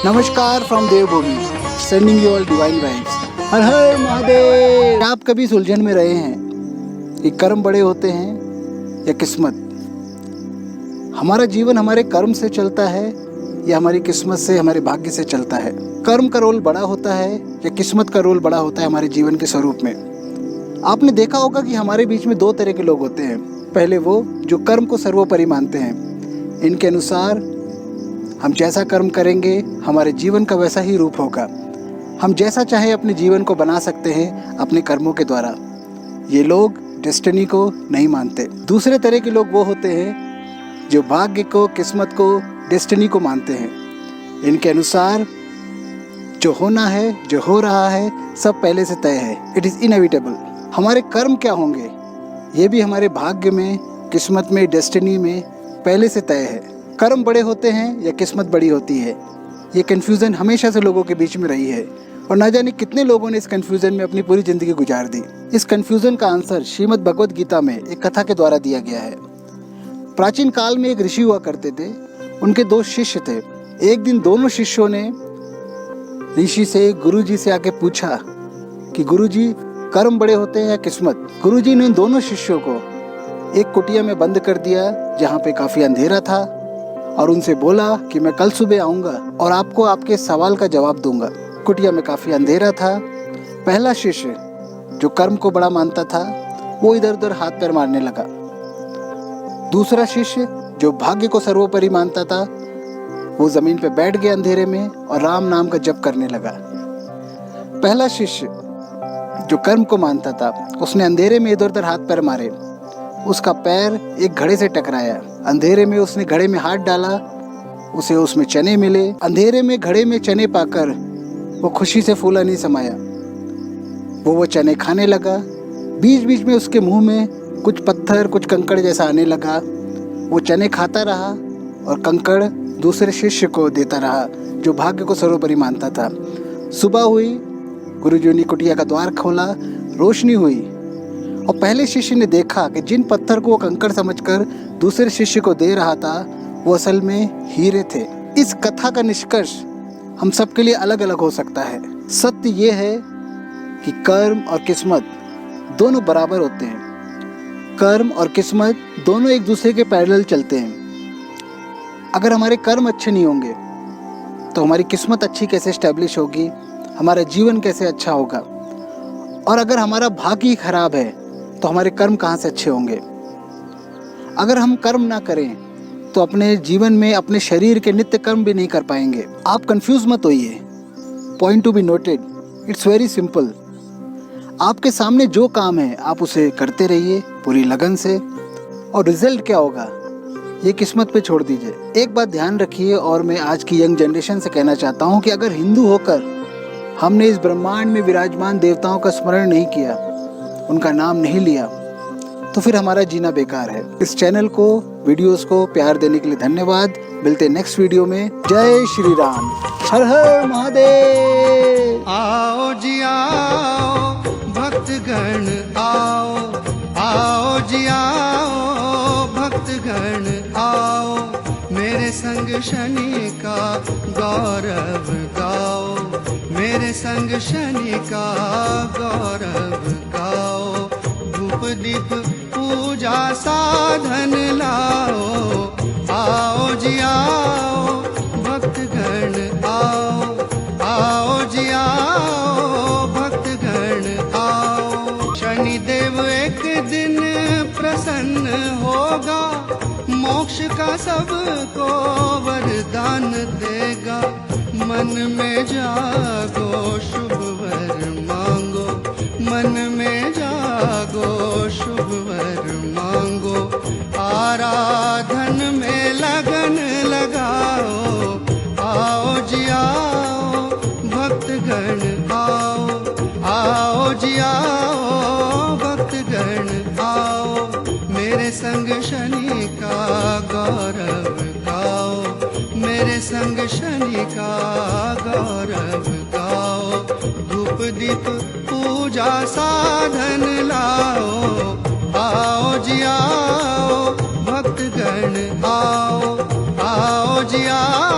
नमस्कार from Devbhoomi, sending you all divine vibes. Har Har Mahadev. आप कभी सुलझन में रहे हैं कि कर्म बड़े होते हैं या किस्मत? हमारा जीवन हमारे कर्म से चलता है या हमारी किस्मत से, हमारे भाग्य से चलता है? कर्म का रोल बड़ा होता है या किस्मत का रोल बड़ा होता है हमारे जीवन के स्वरूप में? आपने देखा होगा कि हमारे बीच में दो तरह के लोग होते हैं। पहले वो जो कर्म को सर्वोपरि मानते हैं, इनके अनुसार हम जैसा कर्म करेंगे हमारे जीवन का वैसा ही रूप होगा। हम जैसा चाहे अपने जीवन को बना सकते हैं अपने कर्मों के द्वारा। ये लोग डेस्टिनी को नहीं मानते। दूसरे तरह के लोग वो होते हैं जो भाग्य को, किस्मत को, डेस्टिनी को मानते हैं। इनके अनुसार जो होना है, जो हो रहा है, सब पहले से तय है। It is inevitable. हमारे कर्म क्या होंगे ये भी हमारे भाग्य में, किस्मत में, डेस्टिनी में पहले से तय है। कर्म बड़े होते हैं या किस्मत बड़ी होती है, ये कन्फ्यूज़न हमेशा से लोगों के बीच में रही है और ना जाने कितने लोगों ने इस कन्फ्यूज़न में अपनी पूरी ज़िंदगी गुजार दी। इस कन्फ्यूज़न का आंसर श्रीमद् भगवद गीता में एक कथा के द्वारा दिया गया है। प्राचीन काल में एक ऋषि हुआ करते थे। उनके दो शिष्य थे। एक दिन दोनों शिष्यों ने ऋषि से, गुरुजी से आके पूछा कि गुरुजी, कर्म बड़े होते हैं या किस्मत? गुरुजी ने इन दोनों शिष्यों को एक कुटिया में बंद कर दिया जहाँ पे काफ़ी अंधेरा था और उनसे बोला कि मैं कल सुबह आऊँगा और आपको आपके सवाल का जवाब दूंगा। कुटिया में काफ़ी अंधेरा था। पहला शिष्य जो कर्म को बड़ा मानता था वो इधर उधर हाथ पैर मारने लगा। दूसरा शिष्य जो भाग्य को सर्वोपरि मानता था वो ज़मीन पे बैठ गया अंधेरे में और राम नाम का जप करने लगा। पहला शिष्य जो कर्म को मानता था उसने अंधेरे में इधर उधर हाथ पैर मारे। उसका पैर एक घड़े से टकराया। अंधेरे में उसने घड़े में हाथ डाला, उसे उसमें चने मिले। अंधेरे में घड़े में चने पाकर वो खुशी से फूला नहीं समाया। वो चने खाने लगा। बीच बीच में उसके मुंह में कुछ पत्थर, कुछ कंकड़ जैसा आने लगा। वो चने खाता रहा और कंकड़ दूसरे शिष्य को देता रहा जो भाग्य को सर्वोपरि मानता था। सुबह हुई, गुरुजी ने कुटिया का द्वार खोला, रोशनी हुई और पहले शिष्य ने देखा कि जिन पत्थर को वो कंकड़ समझकर दूसरे शिष्य को दे रहा था वो असल में हीरे थे। इस कथा का निष्कर्ष हम सबके लिए अलग अलग हो सकता है। सत्य ये है कि कर्म और किस्मत दोनों बराबर होते हैं। कर्म और किस्मत दोनों एक दूसरे के पैरेलल चलते हैं। अगर हमारे कर्म अच्छे नहीं होंगे तो हमारी किस्मत अच्छी कैसे एस्टैब्लिश होगी, हमारा जीवन कैसे अच्छा होगा? और अगर हमारा भाग्य ही खराब है तो हमारे कर्म कहाँ से अच्छे होंगे? अगर हम कर्म ना करें तो अपने जीवन में अपने शरीर के नित्य कर्म भी नहीं कर पाएंगे। आप कंफ्यूज मत होइए। Point to be noted, it's very simple. आपके सामने जो काम है आप उसे करते रहिए पूरी लगन से, और रिजल्ट क्या होगा ये किस्मत पे छोड़ दीजिए। एक बात ध्यान रखिए और मैं आज की यंग जनरेशन से कहना चाहता हूँ कि अगर हिंदू होकर हमने इस ब्रह्मांड में विराजमान देवताओं का स्मरण नहीं किया, उनका नाम नहीं लिया, तो फिर हमारा जीना बेकार है। इस चैनल को, वीडियोस को प्यार देने के लिए धन्यवाद। मिलते हैं नेक्स्ट वीडियो में। जय श्री राम। हर हर महादेव। आओ जी आओ भक्तगण आओ, आओ जी आओ भक्तगण आओ, मेरे संग शनि का गौरव गाओ, मेरे संग शनि का गौरव गाओ। धूप दीप पूजा साधन लाओ, आओ जी आओ भक्तगण आओ, आओ जी आओ भक्तगण आओ। शनि देव एक दिन प्रसन्न होगा, मोक्ष का सबको वरदान देगा। मन में जागो शुभ वर मांगो, मन में जागो शुभ वर मांगो। आराधन में लगन लगाओ, आओ जी आओ भक्तगण आओ, आओ जी आओ भक्तगण आओ। मेरे संग शनि का गौरव गाओ, मेरे संग शनि का गौरव गाओ। धूप दीप पूजा साधन लाओ, आओ जी आओ भक्तगण आओ, आओ जी आओ।